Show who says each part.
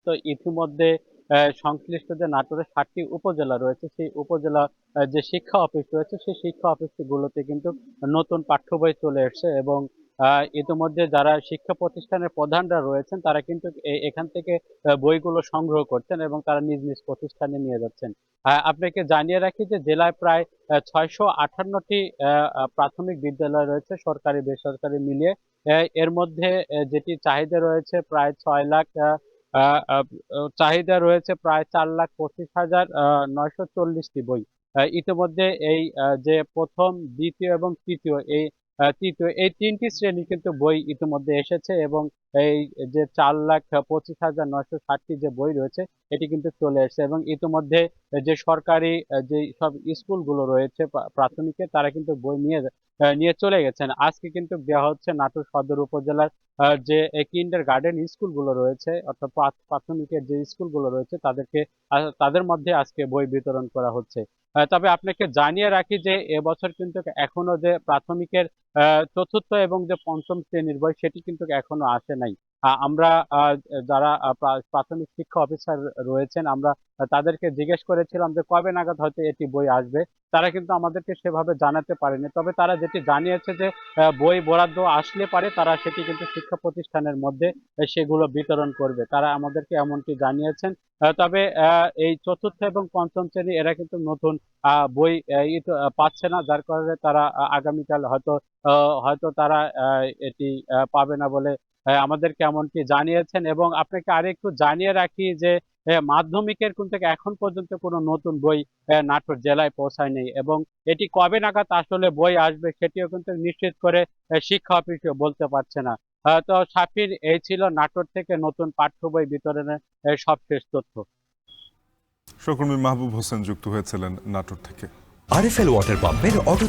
Speaker 1: তো ইতিমধ্যে সংশ্লিষ্ট যে নাটোরের ৭টি উপজেলা রয়েছে, সেই উপজেলা যে শিক্ষা অফিস রয়েছে, সেই শিক্ষা অফিসগুলোতে কিন্তু নতুন পাঠ্য বই চলে এসছে এবং ইতিমধ্যে যারা শিক্ষা প্রতিষ্ঠানের প্রধানরা রয়েছেন, তারা কিন্তু এখান থেকে বইগুলো সংগ্রহ করছেন এবং তারা নিজ নিজ প্রতিষ্ঠানে নিয়ে যাচ্ছেন। আপনাকে জানিয়ে রাখি যে জেলায় প্রায় ৬৫৮টি প্রাথমিক বিদ্যালয় রয়েছে, সরকারি বেসরকারি মিলিয়ে। এর মধ্যে যেটি চাহিদা রয়েছে প্রায় ৬ লাখ আ আ চাহিদা রয়েছে প্রায় ৪,২৫,৯৪০টি বই। ইতিমধ্যে এই যে ১ম, ২য় এবং তৃতীয় এই ৩ টি শ্রেণীর কিন্তু বই ইতিমধ্যে এসেছে এবং এই যে ৪,২৫,৯৬০টি যে বই রয়েছে, এটি কিন্তু চলে এসেছে এবং ইতিমধ্যে যে সরকারি যেই সব স্কুলগুলো রয়েছে প্রাথমিকে, তারা কিন্তু বই নিয়ে চলে গেছেন। আজকে কিন্তু দেওয়া হচ্ছে নাটোর সদর উপজেলার যে কিন্ডারগার্টেন স্কুলগুলো রয়েছে, অর্থাৎ প্রাথমিকের যে স্কুলগুলো রয়েছে, তাদের মধ্যে আজকে বই বিতরণ করা হচ্ছে। তবে আপনাকে জানিয়ে রাখি যে এবছর কিন্তু এখনো যে প্রাথমিকের ৪র্থ এবং যে ৫ম শ্রেণীর বই, সেটি কিন্তু এখনো আসে নাই। আমরা যারা প্রাথমিক শিক্ষা অফিসার রয়েছেন, আমরা তাদেরকে জিজ্ঞেস করেছিলাম যে কবে নাগাদ হয়তো এটি বই আসবে। তারা কিন্তু আমাদেরকে সেভাবে জানাতে পারেনি। তবে তারা যেটি জানিয়েছে যে বই বরাদ্দ আসলে পারে তারা সেটি কিন্তু শিক্ষা প্রতিষ্ঠানের মধ্যে সেগুলো বিতরণ করবে। তারা আমাদেরকে এমনটি জানিয়েছেন। তবে এই ৪র্থ এবং ৫ম শ্রেণী এরা কিন্তু নতুন বই পাচ্ছে না। যার কারণে তারা আগামীকাল আ হয়তো তারা এটি পাবে না বলে আমাদেরকে এমনটি জানিয়েছেন এবং আপনাকে আরেকটু জানিয়ে রাখি যে মাধ্যমিকের কিন্তু এখন পর্যন্ত কোনো নতুন বই নাটোর জেলায় পৌঁছায়নি এবং এটি কবে নাগাদ আসলে বই আসবে সেটিও কিন্তু নিশ্চিত করে শিক্ষা অফিসও বলতে পারছে না। তো সাফির, এই ছিল নাটোর থেকে নতুন পাঠ্য বই বিতরণের সবশেষ তথ্য।
Speaker 2: সহকর্মী মাহবুব হোসেন যুক্ত হয়েছিলেন নাটোর থেকে।
Speaker 3: আরএফএল ওয়াটার পাম্পের অটো